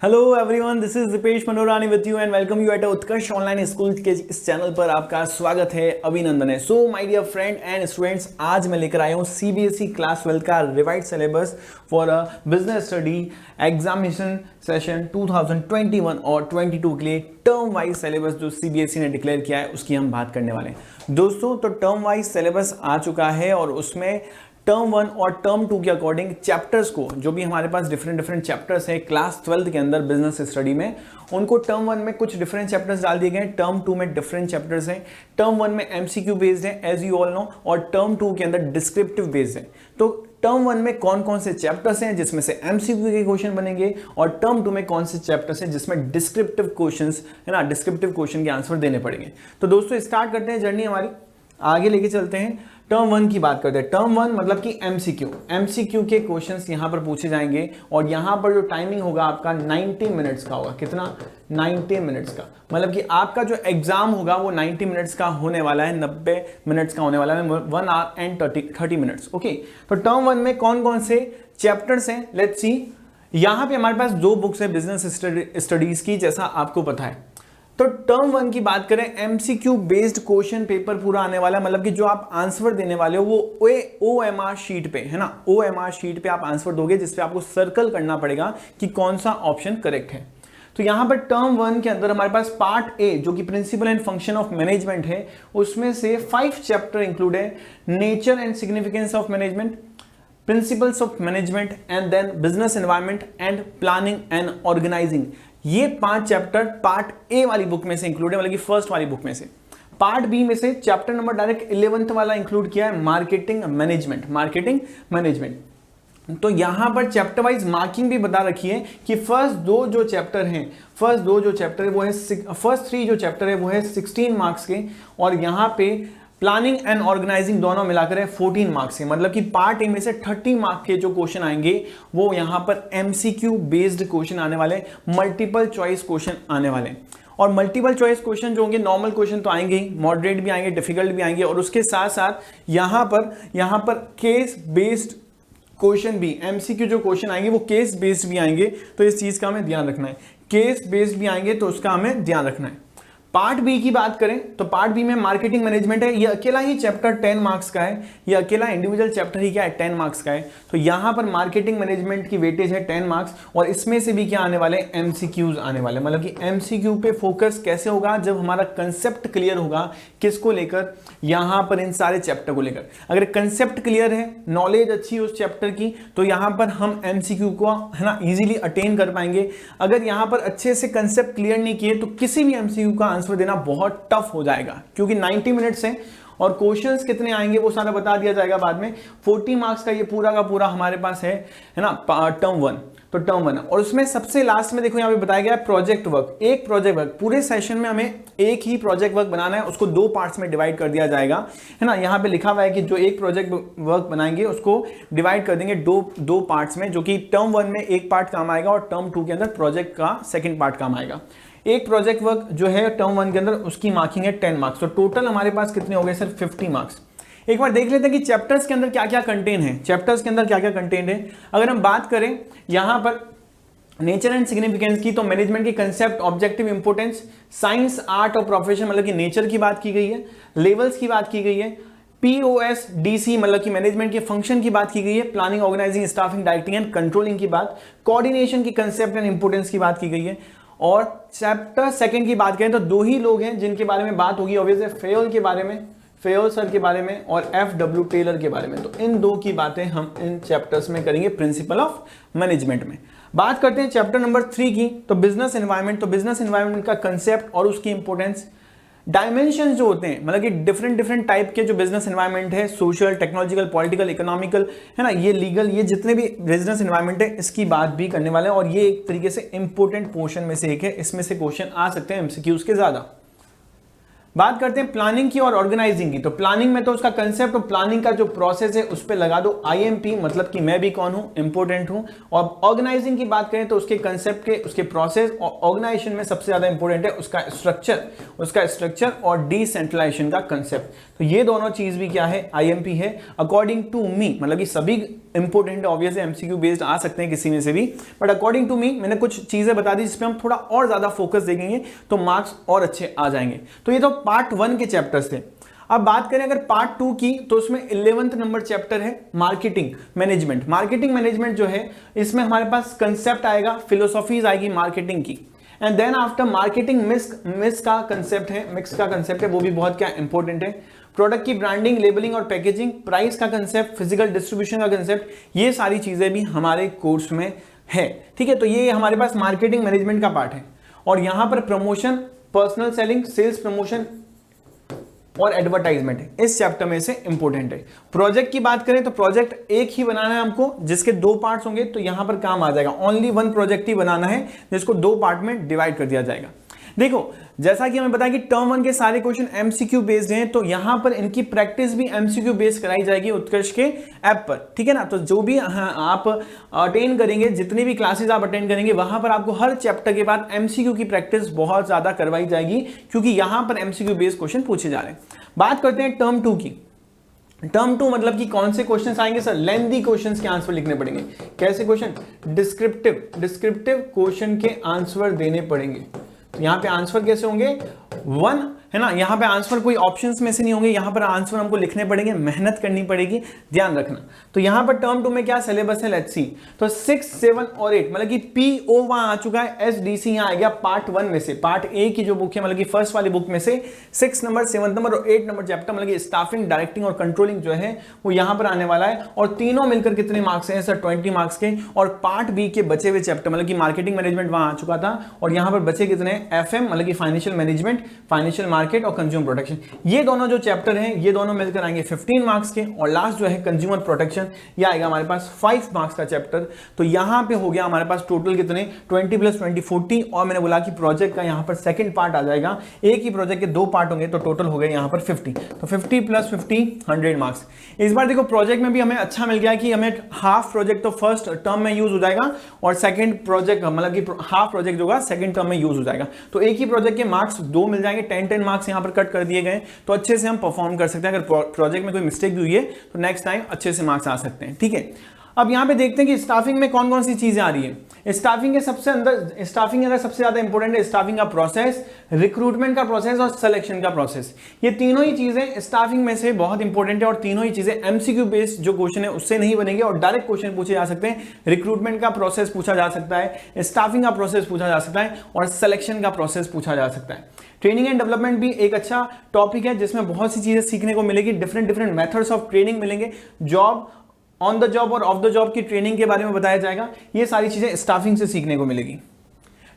Hello everyone, this is Deepesh Manorani with you and welcome you at Utkarsh online school के इस channel पर आपका स्वागत है, अभिनंदन है। So my dear friend and students, आज मैं लेकर आया हूँ सीबीएसई क्लास 12 का revise syllabus for a business study examination session 2021 और 22 के लिए टर्म वाइज सिलेबस जो सीबीएसई ने डिक्लेयर किया है उसकी हम बात करने वाले हैं दोस्तों। तो टर्म वाइज सिलेबस आ चुका है और उसमें टर्म 1 और टर्म 2 के अकॉर्डिंग चैप्टर्स को, जो भी हमारे पास डिफरेंट चैप्टर्स हैं क्लास 12 के अंदर बिजनेस स्टडी में, उनको टर्म 1 में कुछ डिफरेंट चैप्टर्स डाल दिए गए हैं, टर्म 2 में डिफरेंट चैप्टर्स हैं। टर्म 1 में एमसीक्यू बेस्ड है एज यू ऑल नो, और टर्म 2 के अंदर डिस्क्रिप्टिव बेस्ड है। तो टर्म 1 में कौन कौन से चैप्टर्स हैं जिसमें से एमसीक्यू के क्वेश्चन बनेंगे, और टर्म 2 में कौन से चैप्टर्स हैं जिसमें डिस्क्रिप्टिव क्वेश्चंस है ना, डिस्क्रिप्टिव क्वेश्चन के आंसर देने पड़ेंगे। तो दोस्तों स्टार्ट करते हैं जर्नी हमारी, आगे लेके चलते हैं। टर्म 1 की बात करते हैं। टर्म 1 मतलब कि एमसीक्यू के क्वेश्चंस यहां पर पूछे जाएंगे और यहां पर जो टाइमिंग होगा आपका 90 मिनट्स का होगा। कितना? 90 मिनट्स का। मतलब कि आपका जो एग्जाम होगा वो 90 मिनट्स का होने वाला है, 90 मिनट्स का होने वाला है, 1 आवर एंड 30 मिनट्स। ओके, तो टर्म 1 में कौन कौन से चैप्टर्स हैं, लेट्स सी। यहां पे हमारे पास 2 बुक्स है बिजनेस स्टडीज की, जैसा आपको पता है। तो टर्म 1 की बात करें, एमसीक्यू बेस्ड क्वेश्चन पेपर पूरा आने वाला है। मतलब कि जो आप आंसर देने वाले हो वो ओएमआर शीट पे है ना, ओएमआर शीट पे आप आंसर दोगे, जिसपे आपको सर्कल करना पड़ेगा कि कौन सा ऑप्शन करेक्ट है। तो यहां पर टर्म 1 के अंदर हमारे पास पार्ट ए जो कि principle and function of management है, उसमें से 5 चैप्टर इंक्लूड है। Nature and significance of management, principles of management and then business environment and planning and organising. ये 5 चैप्टर पार्ट ए वाली बुक में से इंक्लूड है, मतलब कि फर्स्ट वाली बुक में से। पार्ट बी में से चैप्टर नंबर डायरेक्ट 11th वाला इंक्लूड किया है, मार्केटिंग मैनेजमेंट। तो यहां पर चैप्टर वाइज मार्किंग भी बता रखी है कि फर्स्ट 2 जो चैप्टर है वो है फर्स्ट 3 जो चैप्टर है वो है 16 मार्क्स के, और यहां पे प्लानिंग एंड ऑर्गेनाइजिंग दोनों मिलाकर है 14 मार्क्स के। मतलब कि पार्ट ए में से 30 मार्क के जो क्वेश्चन आएंगे वो यहां पर एमसीक्यू बेस्ड क्वेश्चन आने वाले, मल्टीपल चॉइस क्वेश्चन आने वाले। और मल्टीपल चॉइस क्वेश्चन जो होंगे, नॉर्मल क्वेश्चन तो आएंगे ही, मॉडरेट भी आएंगे, डिफिकल्ट भी आएंगे, और उसके साथ साथ यहां पर केस बेस्ड क्वेश्चन भी, एमसीक्यू जो क्वेश्चन आएंगे वो केस बेस्ड भी आएंगे। तो इस चीज का हमें ध्यान रखना है, केस बेस्ड भी आएंगे तो उसका हमें ध्यान रखना है। पार्ट बी की बात करें तो पार्ट बी में मार्केटिंग मैनेजमेंट है, ये अकेला ही चैप्टर 10 मार्क्स का है, ये अकेला इंडिविजुअल चैप्टर ही क्या है 10 मार्क्स का है। तो यहां पर मार्केटिंग मैनेजमेंट की वेटेज है 10 मार्क्स, और इसमें से भी क्या आने वाले, एमसीक्यूज आने वाले। मतलब कि एमसीक्यू पे फोकस कैसे होगा, जब हमारा कंसेप्ट क्लियर होगा, किसको लेकर, यहां पर इन सारे चैप्टर को लेकर। अगर कंसेप्ट क्लियर है, नॉलेज अच्छी है उस चैप्टर की, तो यहां पर हम एमसीक्यू को है ना इजीली अटेन कर पाएंगे। अगर यहां पर अच्छे से कंसेप्ट क्लियर नहीं किए तो किसी भी एमसीक्यू का आंसर देना बहुत टफ हो जाएगा, क्योंकि 90 मिनट्स है और क्वेश्चंस कितने आएंगे वो सारा बता दिया जाएगा बाद में। 40 मार्क्स का ये पूरा का पूरा हमारे पास है ना टर्म 1। तो टर्म 1, और उसमें सबसे लास्ट में देखो यहाँ पे बताया गया है प्रोजेक्ट वर्क। एक प्रोजेक्ट वर्क पूरे सेशन में हमें एक ही प्रोजेक्ट वर्क बनाना है, उसको 2 पार्ट्स में डिवाइड कर दिया जाएगा, है ना। यहाँ पे लिखा हुआ है कि जो एक प्रोजेक्ट वर्क बनाएंगे उसको डिवाइड कर देंगे दो पार्ट्स में, जो कि टर्म 1 में एक पार्ट काम आएगा और टर्म 2 के अंदर प्रोजेक्ट का सेकेंड पार्ट काम आएगा। एक प्रोजेक्ट वर्क जो है टर्म 1 के अंदर उसकी मार्किंग है 10 मार्क्स। तो टोटल हमारे पास कितने हो गए सर, 50 मार्क्स। एक बार देख लेते हैं कि चैप्टर्स के अंदर क्या क्या कंटेंट है, अगर हम बात करें यहां पर नेचर एंड सिग्निफिकेंस की, तो मैनेजमेंट की concept, objective importance, science art और प्रोफेशन मतलब कि नेचर की बात की गई है, लेवल्स की बात की गई है, POSDC मतलब कि मैनेजमेंट के फंक्शन की बात की गई है, planning organising staffing directing and controlling की बात, कोऑर्डिनेशन की कंसेप्ट एंड इंपोर्टेंस की बात की गई है। और चैप्टर 2 की बात करें तो 2 ही लोग हैं जिनके बारे में बात होगी, ऑब्वियसली फेयोल सर के बारे में और FW टेलर के बारे में। तो इन 2 की बातें हम इन चैप्टर्स में करेंगे प्रिंसिपल ऑफ मैनेजमेंट में। बात करते हैं चैप्टर नंबर 3 की, तो बिजनेस एनवायरनमेंट। तो बिजनेस एनवायरनमेंट का कंसेप्ट और उसकी इंपोर्टेंस, डायमेंशन जो होते हैं, मतलब कि डिफरेंट टाइप के जो बिजनेस एनवायरनमेंट है, सोशल, टेक्नोलॉजिकल, पॉलिटिकल, इकोनॉमिकल, है ना, ये लीगल, ये जितने भी बिजनेस एनवायरनमेंट है इसकी बात भी करने वाले हैं। और ये एक तरीके से इंपॉर्टेंट पोर्शन में से एक है, इसमें से क्वेश्चन आ सकते हैं एमसीक्यूज के ज्यादा। बात करते हैं प्लानिंग की और ऑर्गेनाइजिंग की। तो प्लानिंग में तो उसका कंसेप्ट और प्लानिंग का जो प्रोसेस है उस पर लगा दो IMP, मतलब कि मैं भी कौन हूं, इंपोर्टेंट हूं। और ऑर्गेनाइजिंग की बात करें तो उसके कंसेप्ट के, उसके प्रोसेस और ऑर्गेनाइजेशन में सबसे ज्यादा इंपोर्टेंट है उसका स्ट्रक्चर और डिसेंट्रलाइजेशन का कंसेप्ट। तो ये दोनों चीज भी क्या है, IMP है अकॉर्डिंग टू मी, मतलब कि सभी इंपॉर्टेंट है, ऑब्वियसली एमसीक्यू बेस्ड आ सकते हैं किसी में से भी, बट अकॉर्डिंग टू मी मैंने कुछ चीजें बता दी जिसपे हम थोड़ा और ज्यादा फोकस देखेंगे तो मार्क्स और अच्छे आ जाएंगे। तो ये तो पार्ट 1 के चैप्टर्स थे। अब बात करें अगर पार्ट 2 की, तो उसमें 11th नंबर चैप्टर है मार्केटिंग मैनेजमेंट। मार्केटिंग मैनेजमेंट जो है इसमें हमारे पास कंसेप्ट आएगा, फिलोसॉफीज आएगी मार्केटिंग की, and then after marketing mix का कंसेप्ट है, वो भी बहुत क्या इंपॉर्टेंट है। प्रोडक्ट की ब्रांडिंग, लेबलिंग और पैकेजिंग, प्राइस का कंसेप्ट, फिजिकल डिस्ट्रीब्यूशन का कंसेप्ट, ये सारी चीजें भी हमारे कोर्स में है। ठीक है, तो ये हमारे पास मार्केटिंग मैनेजमेंट का पार्ट है। और यहां पर promotion, personal selling, sales promotion और एडवर्टाइजमेंट है, इस चैप्टर में से इंपॉर्टेंट है। प्रोजेक्ट की बात करें तो प्रोजेक्ट एक ही बनाना है हमको, जिसके 2 पार्ट्स होंगे, तो यहां पर काम आ जाएगा। ओनली 1 प्रोजेक्ट ही बनाना है जिसको 2 पार्ट में डिवाइड कर दिया जाएगा। देखो, जैसा कि हमें पता है कि टर्म 1 के सारे क्वेश्चन एमसीक्यू बेस्ड हैं, तो यहां पर इनकी प्रैक्टिस भी एमसीक्यू बेस्ड कराई जाएगी उत्कर्ष के ऐप पर। ठीक है ना, तो जो भी आप अटेंड करेंगे, जितनी भी क्लासेस आप अटेंड करेंगे, वहां पर आपको हर चैप्टर के बाद एमसीक्यू की प्रैक्टिस बहुत ज्यादा करवाई जाएगी, क्योंकि यहां पर एमसीक्यू बेस्ड क्वेश्चन पूछे जा रहे हैं। बात करते हैं टर्म 2 की। टर्म 2 मतलब कि कौन से क्वेश्चंस आएंगे सर? लेंथी क्वेश्चंस के आंसर लिखने पड़ेंगे। कैसे क्वेश्चन? डिस्क्रिप्टिव क्वेश्चन के आंसर देने पड़ेंगे। तो यहां पे आंसर कैसे होंगे? 1 है ना, यहां पे आंसर कोई ऑप्शंस में से नहीं होंगे, यहां पर आंसर हमको लिखने पड़ेंगे, मेहनत करनी पड़ेगी, ध्यान रखना। तो यहां पर टर्म 2 में क्या सिलेबस है, लेट्स सी। तो 6, 7 और 8 मतलब कि पीओ वहां आ चुका है, एसडीसी यहां आ गया पार्ट 1 में से। पार्ट ए की जो बुक है, मतलब कि फर्स्ट वाली बुक में से 6 नंबर, 7 नंबर और 8 नंबर चैप्टर, मतलब कि स्टाफिंग, डायरेक्टिंग और कंट्रोलिंग जो है वो यहां पर आने वाला है। और तीनों मिलकर कितने मार्क्स हैं सर? 20 मार्क्स के। और पार्ट बी के बचे हुए चैप्टर, मतलब कि मार्केटिंग मैनेजमेंट वहां आ चुका था, और यहां पर बचे कितने? एफएम मतलब कि फाइनेंशियल मैनेजमेंट, फाइनेंशियल मार्केट और कंज्यूमर प्रोटेक्शन। ये दोनों जो चैप्टर हैं, ये दोनों मिलकर आएंगे 15 मार्क्स के। और लास्ट जो है कंज्यूमर प्रोटेक्शन, ये आएगा हमारे पास 5 मार्क्स का चैप्टर। तो यहां पे हो गया हमारे पास टोटल कितने? 20 + 20 40। और मैंने बोला कि प्रोजेक्ट का यहां पर सेकंड पार्ट आ जाएगा, एक ही प्रोजेक्ट के 2 पार्ट होंगे, तो टोटल हो गए यहां पर 50। तो 50 + 50 100 मार्क्स। इस बार देखो प्रोजेक्ट में भी हमें अच्छा मिल गया कि हमें हाफ प्रोजेक्ट तो फर्स्ट टर्म में यूज हो जाएगा, और सेकंड प्रोजेक्ट मतलब कि हाफ प्रोजेक्ट जो होगा सेकंड टर्म में यूज हो जाएगा। तो एक ही प्रोजेक्ट के मार्क्स 2 मिल जाएंगे, 10 मार्क्स यहां पर कट कर दिए गए, तो अच्छे से हम परफॉर्म कर सकते हैं। अगर प्रोजेक्ट में कोई मिस्टेक भी हुई है तो नेक्स्ट टाइम अच्छे से मार्क्स आ सकते हैं। ठीक है, अब यहां पे देखते हैं कि स्टाफिंग में कौन कौन सी चीजें आ रही है। स्टाफिंग के स्टाफिंग अगर सबसे ज्यादा इंपॉर्टेंट है, स्टाफिंग का प्रोसेस, रिक्रूटमेंट का प्रोसेस और सिलेक्शन का प्रोसेस। ये तीनों ही चीजें स्टाफिंग में से बहुत इंपॉर्टेंट है, और तीनों ही चीजें एमसीक्यू बेस्ड जो क्वेश्चन है उससे नहीं बनेंगे, और डायरेक्ट क्वेश्चन पूछे जा सकते हैं। रिक्रूटमेंट का प्रोसेस पूछा जा सकता है, स्टाफिंग का प्रोसेस पूछा जा सकता है, और सिलेक्शन का प्रोसेस पूछा जा सकता है। ट्रेनिंग एंड डेवलपमेंट भी एक अच्छा टॉपिक है, जिसमें बहुत सी चीजें सीखने को मिलेगी, डिफरेंट मेथड्स ऑफ ट्रेनिंग मिलेंगे, जॉब, ऑन द जॉब और ऑफ द जॉब की ट्रेनिंग के बारे में बताया जाएगा। ये सारी चीजें स्टाफिंग से सीखने को मिलेगी।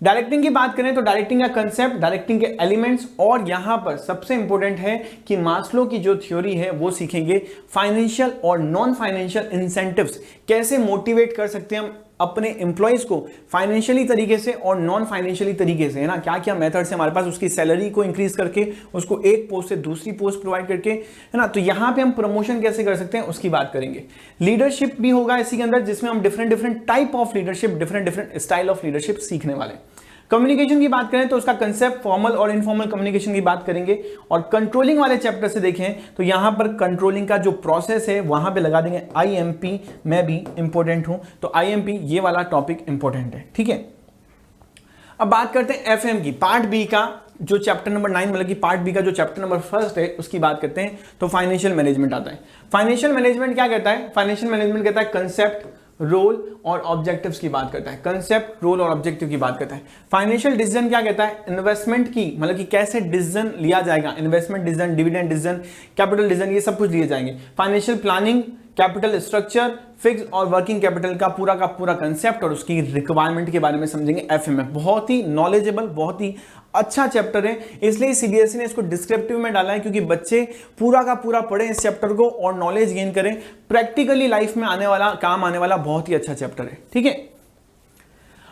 डायरेक्टिंग की बात करें तो डायरेक्टिंग का कंसेप्ट, डायरेक्टिंग के एलिमेंट्स, और यहां पर सबसे इंपॉर्टेंट है कि मास्लो की जो थ्योरी है वो सीखेंगे। फाइनेंशियल और नॉन फाइनेंशियल इंसेंटिव्स, कैसे मोटिवेट कर सकते हैं हम अपने एम्प्लॉइज को फाइनेंशियली तरीके से और नॉन फाइनेंशियली तरीके से, है ना, क्या क्या मेथड से हमारे पास उसकी सैलरी को इंक्रीज करके उसको एक पोस्ट से दूसरी पोस्ट प्रोवाइड करके, है ना। तो यहां पे हम प्रमोशन कैसे कर सकते हैं उसकी बात करेंगे। लीडरशिप भी होगा इसी के अंदर, जिसमें हम different type of leadership, different style of leadership सीखने वाले। कम्युनिकेशन की बात करें तो उसका कंसेप्ट, फॉर्मल और इनफॉर्मल कम्युनिकेशन की बात करेंगे। और कंट्रोलिंग वाले चैप्टर से देखें तो यहां पर कंट्रोलिंग का जो प्रोसेस है वहां पे लगा देंगे आईएमपी। मैं भी इंपॉर्टेंट हूं, तो आईएमपी ये वाला टॉपिक इंपॉर्टेंट है। ठीक है, अब बात करते हैं एफएम की, पार्ट बी का जो चैप्टर नंबर 9 मतलब कि पार्ट बी का जो चैप्टर नंबर 1 है उसकी बात करते हैं। तो फाइनेंशियल मैनेजमेंट आता है। फाइनेंशियल मैनेजमेंट क्या कहता है? फाइनेंशियल मैनेजमेंट कहता है कंसेप्ट, रोल और ऑब्जेक्टिव्स की बात करता है। कंसेप्ट, रोल और ऑब्जेक्टिव की बात करता है। फाइनेंशियल डिसीजन क्या कहता है? इन्वेस्टमेंट की, मतलब कि कैसे डिसीजन लिया जाएगा, investment decision, dividend decision, capital decision, ये सब कुछ लिए जाएंगे। Financial planning, capital structure, fix और वर्किंग कैपिटल का पूरा कंसेप्ट और उसकी रिक्वायरमेंट के बारे में समझेंगे एफएम में। बहुत ही नॉलेजेबल, बहुत ही अच्छा चैप्टर है, इसलिए सीबीएसई ने इसको डिस्क्रिप्टिव में डाला है, क्योंकि बच्चे पूरा का पूरा पढ़ें इस चैप्टर को और नॉलेज गेन करें। प्रैक्टिकली लाइफ में आने वाला, काम आने वाला बहुत ही अच्छा चैप्टर है। ठीक है,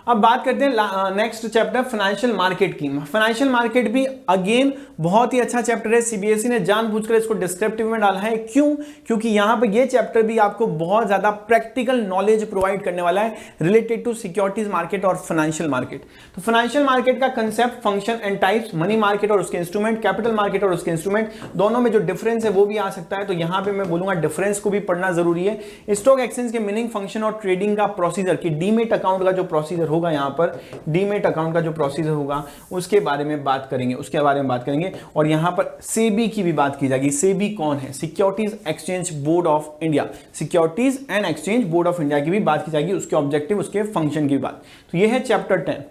अब बात करते हैं नेक्स्ट चैप्टर फाइनेंशियल मार्केट की। फाइनेंशियल मार्केट भी अगेन बहुत ही अच्छा चैप्टर है, सीबीएसई ने जानबूझकर इसको डिस्क्रिप्टिव में डाला है। क्यों? क्योंकि यहां पे ये चैप्टर भी आपको बहुत ज्यादा प्रैक्टिकल नॉलेज प्रोवाइड करने वाला है रिलेटेड टू सिक्योरिटीज मार्केट और फाइनेंशियल मार्केट। तो फाइनेंशियल मार्केट का concept, function and types, money market और उसके इंस्ट्रूमेंट, कैपिटल मार्केट और उसके इंस्ट्रूमेंट, दोनों में जो डिफरेंस है वो भी आ सकता है। तो यहां पे मैं बोलूंगा डिफरेंस को भी पढ़ना जरूरी है। स्टॉक एक्सचेंज के मीनिंग, फंक्शन और ट्रेडिंग का प्रोसीजर की डीमेट अकाउंट का जो प्रोसीजर होगा, यहां पर डीमेट अकाउंट का जो प्रोसीजर होगा उसके बारे में बात करेंगे। और यहां पर सेबी की भी बात की जाएगी। सेबी कौन है? Securities exchange board of India, securities and exchange board of India की भी बात की जाएगी, उसके ऑब्जेक्टिव, उसके फंक्शन की बात। तो यह है चैप्टर 10।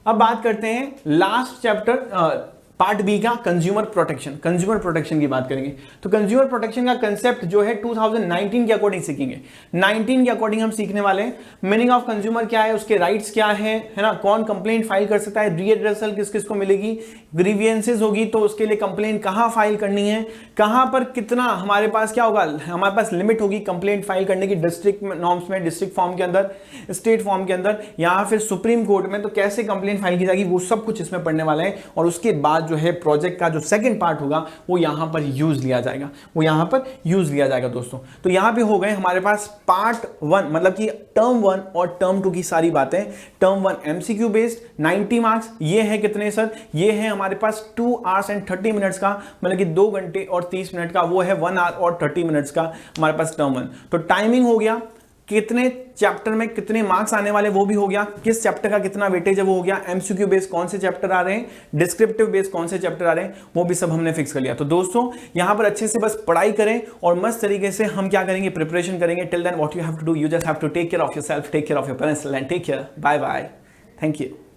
अब बात करते हैं लास्ट चैप्टर पार्ट बी का, कंज्यूमर प्रोटेक्शन की बात करेंगे। तो कंज्यूमर प्रोटेक्शन का कंसेप्ट जो है 2019 के अकॉर्डिंग सीखेंगे। 19 के अकॉर्डिंग हम सीखने वाले हैं। मीनिंग ऑफ कंज्यूमर क्या है, उसके राइट्स क्या है ना, कौन कंप्लेंट फाइल कर सकता है, रीएड्रेसल किस किस को मिलेगी, ग्रीवियंसेस होगी तो उसके लिए कंप्लेंट कहां फाइल करनी है, कहां पर कितना हमारे पास क्या होगा, हमारे पास लिमिट होगी कंप्लेंट फाइल करने की, डिस्ट्रिक्ट नॉर्म्स में, डिस्ट्रिक्ट फॉर्म के अंदर, स्टेट फॉर्म के अंदर, या फिर सुप्रीम कोर्ट में, तो कैसे कंप्लेंट फाइल की जाएगी, वो सब कुछ इसमें पढ़ने वाला है। और उसके बाद जो है प्रोजेक्ट का जो सेकंड पार्ट होगा वो यहां पर यूज लिया जाएगा, दोस्तों। तो यहां पे हो गए हमारे पास पार्ट 1, मतलब कि टर्म 1 और टर्म 2 की सारी बातें। टर्म 1 एमसीक्यू बेस्ड 90 मार्क्स, ये है कितने सर, ये है हमारे पास 2 hours and 30 minutes का, मतलब कि 2 घंटे और 30 मिनट का, वो है 1 hour और 30 मिनट्स का हमारे पास टर्म 1। तो टाइमिंग हो गया, कितने चैप्टर में कितने मार्क्स आने वाले वो भी हो गया, किस चैप्टर का कितना वेटेज है वो हो गया, एमसीक्यू बेस कौन से चैप्टर आ रहे हैं, डिस्क्रिप्टिव बेस कौन से चैप्टर आ रहे हैं, वो भी सब हमने फिक्स कर लिया। तो दोस्तों यहां पर अच्छे से बस पढ़ाई करें और मस्त तरीके से हम क्या करेंगे, प्रिपरेशन करेंगे। Till then what you have to do, you just have to take care of yourself, take care of your parents and take care. Bye bye, thank you.